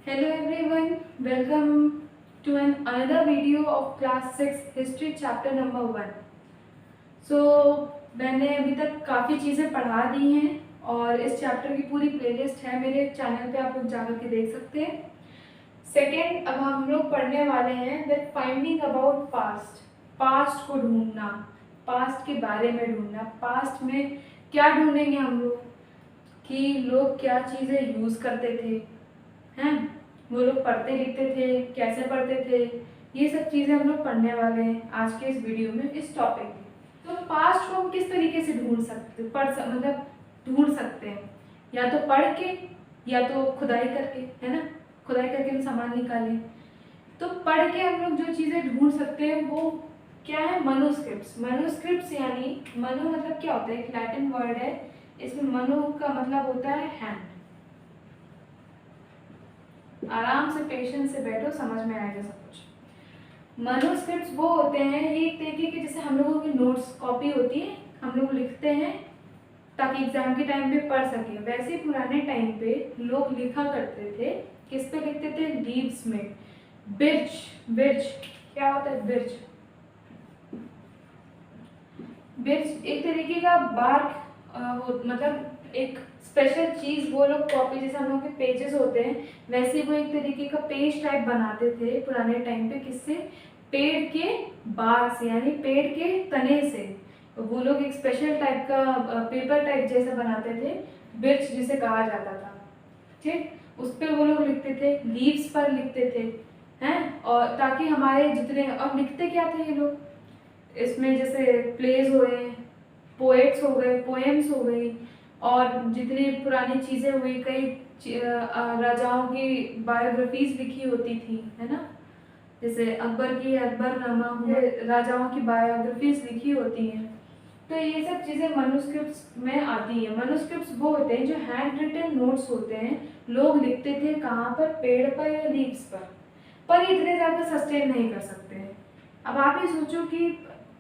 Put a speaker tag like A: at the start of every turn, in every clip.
A: Hello everyone, welcome to another video of class 6 history chapter number 1. मैंने अभी तक काफ़ी चीज़ें पढ़ा दी हैं और इस चैप्टर की पूरी प्लेलिस्ट है मेरे चैनल पे, आप लोग जाकर के देख सकते हैं। सेकेंड, अब हम लोग पढ़ने वाले हैं that finding about past, past को ढूंढना, पास्ट के बारे में ढूंढना। पास्ट में क्या ढूंढेंगे हम लोग कि लोग क्या चीज़ें यूज़ करते थे, हैं वो लोग पढ़ते लिखते थे, कैसे पढ़ते थे, ये सब चीज़ें हम लोग पढ़ने वाले हैं आज के इस वीडियो में, इस टॉपिक में। तो पास्ट को हम किस तरीके से ढूंढ सकते, मतलब ढूंढ सकते हैं, या तो पढ़ के या तो खुदाई करके, है ना, खुदाई करके हम सामान निकालें। तो पढ़ के हम लोग जो चीज़ें ढूंढ सकते हैं वो क्या है, मनुस्क्रिप्ट्स। मनुस्क्रिप्ट्स यानी मनु मतलब क्या होता है, एक लैटिन वर्ड है, इसमें मनु का मतलब होता है हैंड। आराम से पेशेंस से बैठो, समझ में आएगा सब कुछ। मनुस्क्रिप्ट्स वो होते हैं, ये एक तरीके के जैसे हम लोगों की नोट्स कॉपी होती है, हम लोग लिखते हैं ताकि एग्जाम के टाइम पे पढ़ सके। वैसे पुराने टाइम पे लोग लिखा करते थे, किस पे लिखते थे, लीव्स में। बिर्च, बिर्च क्या होता है, बिर्च, बिर्च एक तरीके का बार्क मतलब एक स्पेशल चीज, वो लोग कॉपी जैसे हम लोग के पेजेस होते हैं वैसे वो एक तरीके का पेज टाइप बनाते थे पुराने टाइम पे। किससे, पेड़ के बार से, यानी पेड़ के तने से वो लोग एक स्पेशल टाइप का पेपर टाइप जैसा बनाते थे, बिर्च जिसे कहा जाता था। ठीक, उस पर वो लोग लिखते थे, लीव्स पर लिखते थे, हैं, और ताकि हमारे जितने, और लिखते क्या थे ये लोग इसमें, जैसे प्लेज हो गए, पोएट्स हो गए, पोएम्स हो गई, और जितनी पुरानी चीज़ें हुई, कई राजाओं की बायोग्राफीज लिखी होती थी, है ना, जैसे अकबर की अकबरनामा हुआ, राजाओं की बायोग्राफीज लिखी होती हैं। तो ये सब चीज़ें मनुस्क्रिप्ट्स में आती हैं। मनुस्क्रिप्ट्स वो होते हैं जो हैंड रिटन नोट्स होते हैं, लोग लिखते थे कहाँ पर, पेड़ पर या लीव्स पर इतने ज़्यादा सस्टेन नहीं कर सकते हैं। अब आप ही सोचो कि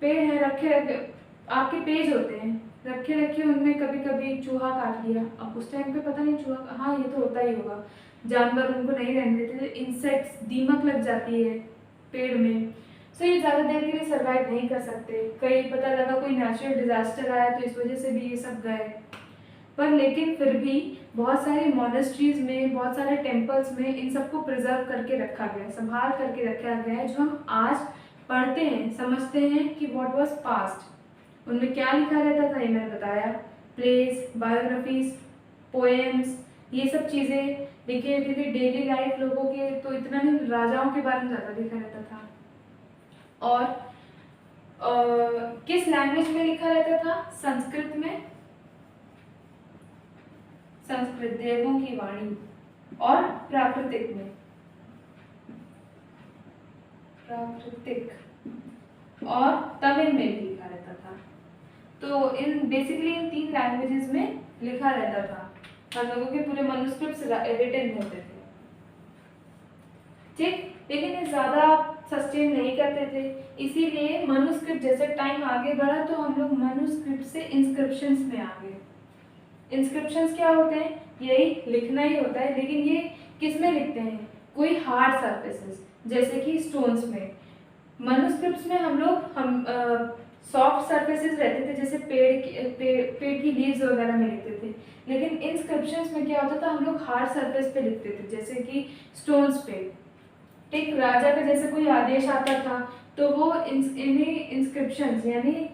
A: पेड़ है, रखे रखे आपके पेज होते हैं, रखे रखे उनमें कभी कभी चूहा काट लिया। अब उस टाइम पे पता नहीं चूहा, हाँ ये तो होता ही होगा, जानवर उनको नहीं रहने देते, इंसेक्ट्स, दीमक लग जाती है पेड़ में, सो ये ज़्यादा देर के लिए सर्वाइव नहीं कर सकते। कई पता लगा कोई नेचुरल डिजास्टर आया तो इस वजह से भी ये सब गए। पर लेकिन फिर भी बहुत सारे मोनेस्ट्रीज में, बहुत सारे टेम्पल्स में इन सबको प्रिजर्व करके रखा गया, संभाल करके रखा गया है, जो हम आज पढ़ते हैं, समझते हैं कि व्हाट वाज पास्ट। उनमें क्या लिखा रहता था ये मैंने बताया, प्लेस, बायोग्राफीज, पोएम्स, ये सब चीज़ें लिखी रहती थी। डेली लाइफ लोगों के तो इतना नहीं, राजाओं के बारे में ज़्यादा लिखा रहता था। और किस लैंग्वेज में लिखा रहता था, संस्कृत में, संस्कृत, देवों की वाणी, और प्राकृतिक में, प्राकृतिक, और तमिल में भी लिखा रहता था। तो इन बेसिकली इन 3 लैंग्वेजेस में लिखा रहता था, हम लोगों के पूरे मनुस्क्रिप्ट्स रिटन होते थे। ठीक, लेकिन ये ज़्यादा सस्टेन नहीं करते थे, इसीलिए मनुस्क्रिप्ट जैसे टाइम आगे बढ़ा तो हम लोग मनुस्क्रिप्ट से इंस्क्रिप्शंस में आ गए। इंस्क्रिप्शंस क्या होते हैं, यही लिखना ही होता है, लेकिन ये किस में लिखते हैं, कोई हार्ड सरफेसेस जैसे कि स्टोन्स में। मनुस्क्रिप्ट्स में हम लोग सॉफ्ट सरफेसेस रहते थे, जैसे पेड़ की लीव्स वगैरह में लिखते थे, लेकिन इंस्क्रिप्शंस में क्या होता था, हम लोग हार्ड सरफेस पे लिखते थे, जैसे कि स्टोन्स पे। एक राजा का जैसे कोई आदेश आता था तो वो इन्हीं इंस्क्रिप्शंस, यानी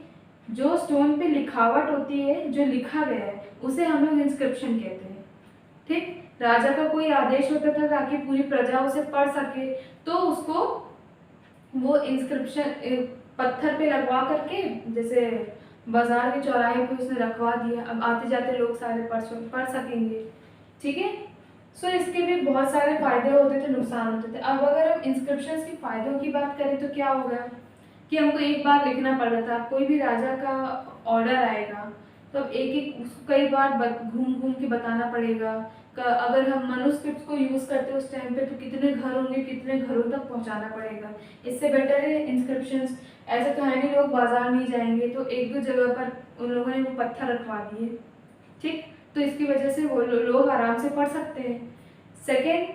A: जो स्टोन पे लिखावट होती है, जो लिखा गया है, उसे हम लोग इंस्क्रिप्शन कहते हैं। ठीक, राजा का कोई आदेश होता था ताकि पूरी प्रजा उसे पढ़ सके, तो उसको वो इंस्क्रिप्शन पत्थर पे लगवा करके, जैसे बाजार के चौराहे पे उसने रखवा दिया, अब आते जाते लोग सारे पढ़ सकेंगे। ठीक है, सो इसके भी बहुत सारे फायदे होते थे, नुकसान होते थे। अब अगर हम इंस्क्रिप्शंस के फायदों की बात करें तो क्या होगा कि हमको एक बार लिखना पड़ रहा था, कोई भी राजा का ऑर्डर आएगा तो अब एक एक कई बार घूम घूम के बताना पड़ेगा। अगर हम मनुस्क्रिप्ट को यूज़ करते उस टाइम पे तो कितने घर होंगे, कितने घरों तक पहुंचाना पड़ेगा। इससे बेटर है इंस्क्रिप्शंस। ऐसे तो है नहीं लोग बाजार नहीं जाएंगे, तो एक दो जगह पर उन लोगों ने वो पत्थर रखवा दिए। ठीक, तो इसकी वजह से वो लोग आराम से पढ़ सकते हैं। सेकेंड,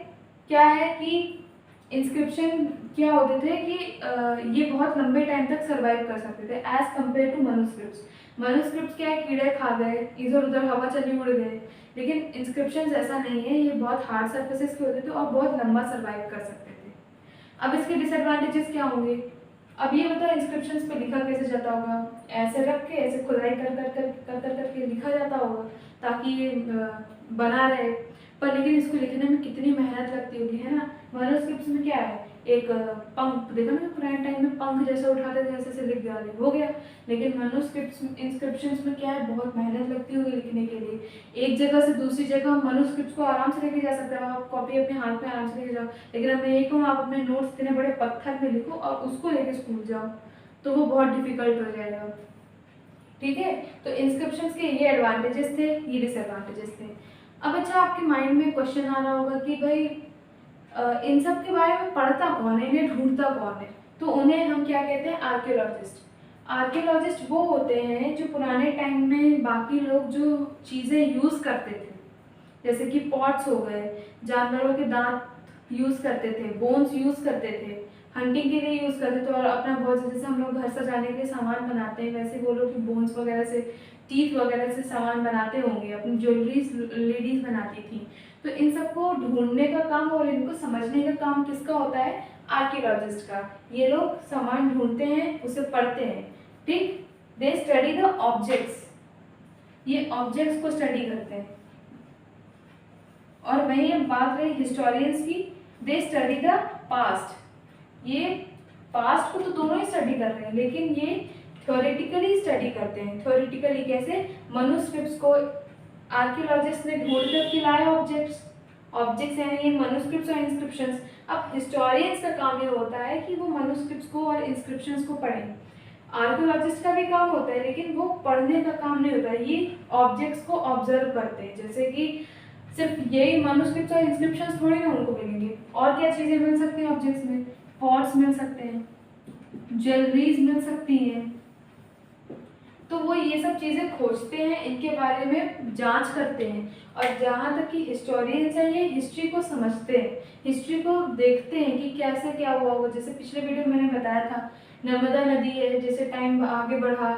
A: क्या है कि इंस्क्रिप्शन क्या होते थे कि ये बहुत लंबे टाइम तक सर्वाइव कर सकते थे एज कम्पेयर टू मनुस्क्रिप्ट्स। मनुस्क्रिप्ट्स क्या है, कीड़े खा गए, इधर उधर हवा चली उड़ गए, लेकिन इंस्क्रिप्शन ऐसा नहीं है, ये बहुत हार्ड सर्फेसिस के होते थे और बहुत लंबा सर्वाइव कर सकते थे। अब इसके डिसएडवांटेजेस क्या होंगे? अब ये बताओ इंस्क्रिप्शंस पे लिखा कैसे जाता होगा? ऐसे रख के ऐसे खुदाई करके लिखा जाता होगा ताकि ये बना रहे, पर लेकिन इसको लिखने में कितनी मेहनत लगती होगी, है ना। मैन्युस्क्रिप्ट्स में क्या है, एक पंख देखा ना, पुराने टाइम में पंख जैसा उठाते थे, ऐसे लिख डाले हो गया। लेकिन मैन्युस्क्रिप्ट्स इंस्क्रिप्शंस में क्या है, बहुत मेहनत लगती होगी लिखने के लिए। एक जगह से दूसरी जगह मैन्युस्क्रिप्ट्स को आराम से लेके जा सकते हो आप, कॉपी अपने हाथ में आराम से लेके जाओ। लेकिन अब मैं ये कहूँ, आप अपने नोट्स इतने बड़े पत्थर में लिखो और उसको लेके स्कूल जाओ तो वो बहुत डिफिकल्ट हो जाएगा। ठीक है, तो इंस्क्रिप्शंस के ये एडवांटेजेस थे, ये डिसएडवांटेजेस थे। अब अच्छा, आपके माइंड में क्वेश्चन आ रहा होगा कि भाई इन सब के बारे में पढ़ता कौन है, इन्हें ढूंढता कौन है? तो उन्हें हम क्या कहते हैं, आर्कियोलॉजिस्ट। आर्कियोलॉजिस्ट वो होते हैं जो पुराने टाइम में बाकी लोग जो चीज़ें यूज़ करते थे, जैसे कि पॉट्स हो गए, जानवरों के दांत यूज़ करते थे, बोन्स यूज़ करते थे, हंटिंग के लिए यूज़ करते थे, और अपना बहुत जैसे हम लोग घर सजाने के लिए सामान बनाते हैं, वैसे वो लोग बोन्स वगैरह से, टीथ वगैरह से सामान बनाते होंगे, अपनी ज्वेलरीज लेडीज बनाती थी। तो इन सबको ढूंढने का काम और इनको समझने का काम किसका होता है? आर्कियोलॉजिस्ट का। ये लोग सामान ढूंढते हैं, उसे पढ़ते हैं, ठीक। दे स्टडी द ऑब्जेक्ट्स, ये ऑब्जेक्ट्स को स्टडी करते हैं। और वहीं अब बात रही हिस्टोरियंस की, दे स्टडी द पास्ट। ये पास्ट को तो दोनों ही स्टडी कर रहे हैं, लेकिन ये थ्योरेटिकली स्टडी करते हैं। थ्योरेटिकली कैसे? मनुस्क्रिप्ट्स को आर्कियोलॉजिस्ट ने ढूंढ कर लाया, ऑब्जेक्ट्स यानी ये मनुस्क्रिप्ट्स और इंस्क्रिप्शंस। अब हिस्टोरियंस का काम ये होता है कि वो मनुस्क्रिप्ट्स को और इंस्क्रिप्शंस को पढ़ें। आर्कियोलॉजिस्ट का भी काम होता है, लेकिन वो पढ़ने का काम नहीं होता है, ये ऑब्जेक्ट्स को ऑब्जर्व करते हैं। जैसे कि सिर्फ यही मनुस्क्रिप्ट्स और इंस्क्रिप्शंस थोड़ी ना उनको मिलेंगे, और क्या चीज़ें मिल सकती हैं ऑब्जेक्ट्स में? पॉट्स मिल सकते हैं, ज्वेलरीज मिल सकती हैं। तो वो ये सब चीज़ें खोजते हैं, इनके बारे में जांच करते हैं। और जहाँ तक कि हिस्टोरियंस हैं, ये हिस्ट्री को समझते हैं, हिस्ट्री को देखते हैं कि कैसे क्या हुआ होगा। जैसे पिछले वीडियो में मैंने बताया था, नर्मदा नदी है, जैसे टाइम आगे बढ़ा,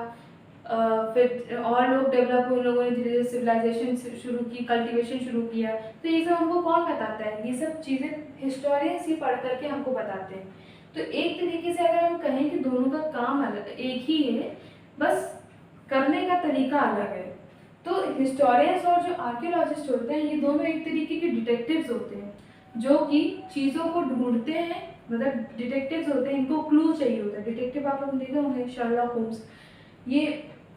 A: फिर और लोग डेवलप हुए, लोगों ने धीरे धीरे सिविलाइजेशन शुरू की, कल्टीवेशन शुरू किया, तो ये सब हमको कौन बताता है? ये सब चीज़ें हिस्टोरियंस ही पढ़ करके हमको बताते हैं। तो एक तरीके से अगर हम कहें कि दोनों का काम अलग एक ही है, बस करने का तरीका अलग है। तो हिस्टोरियंस और जो आर्कियोलॉजिस्ट होते हैं, ये दोनों एक तरीके के डिटेक्टिव्स होते हैं, जो कि चीज़ों को ढूंढते हैं। मतलब डिटेक्टिव्स होते हैं, इनको क्लू चाहिए होता है। डिटेक्टिव आप लोग देखे होंगे, शर्लॉक होम्स, ये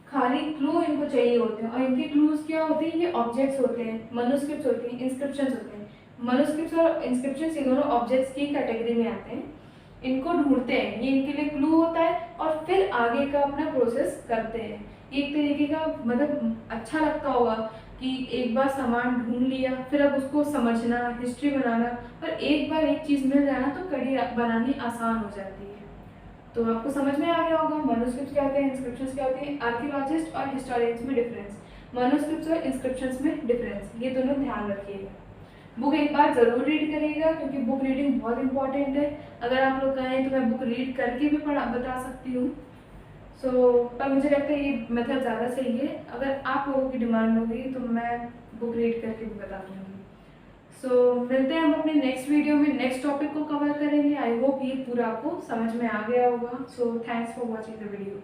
A: खाली क्लू इनको चाहिए होते हैं। और इनके क्लूज क्या होते हैं? ये ऑब्जेक्ट्स होते हैं, मनुस्क्रिप्ट्स होते हैं, इंस्क्रिप्शंस होते हैं। मनुस्क्रिप्ट्स और इंस्क्रिप्शंस ये दोनों ऑब्जेक्ट्स की कैटेगरी में आते हैं। इनको ढूंढते हैं, ये इनके लिए क्लू होता है, और फिर आगे का अपना प्रोसेस करते हैं। एक तरीके का मतलब अच्छा लगता होगा कि एक बार सामान ढूंढ लिया, फिर अब उसको समझना, हिस्ट्री बनाना, और एक बार एक चीज़ मिल जाए ना तो कड़ी बनानी आसान हो जाती है। तो आपको समझ में आ गया होगा मैन्युस्क्रिप्ट्स क्या होते हैं, इंस्क्रिप्शंस क्या होते हैं, आर्कियोलॉजिस्ट और हिस्टोरियंस में डिफरेंस, मैन्युस्क्रिप्ट्स और इंस्क्रिप्शंस में डिफरेंस, ये दोनों ध्यान रखिएगा। बुक एक बार ज़रूर रीड करिएगा, क्योंकि बुक रीडिंग बहुत इंपॉर्टेंट है। अगर आप लोग कहें तो मैं बुक रीड करके भी बता सकती हूँ। पर मुझे लगता है ये मेथड ज़्यादा सही है। अगर आप लोगों की डिमांड होगी तो मैं बुक रीड करके भी बता दूँगी। मिलते हैं हम अपने नेक्स्ट वीडियो में, नेक्स्ट टॉपिक को कवर करेंगे। आई होप ये पूरा आपको समझ में आ गया होगा। Thanks for watching the video.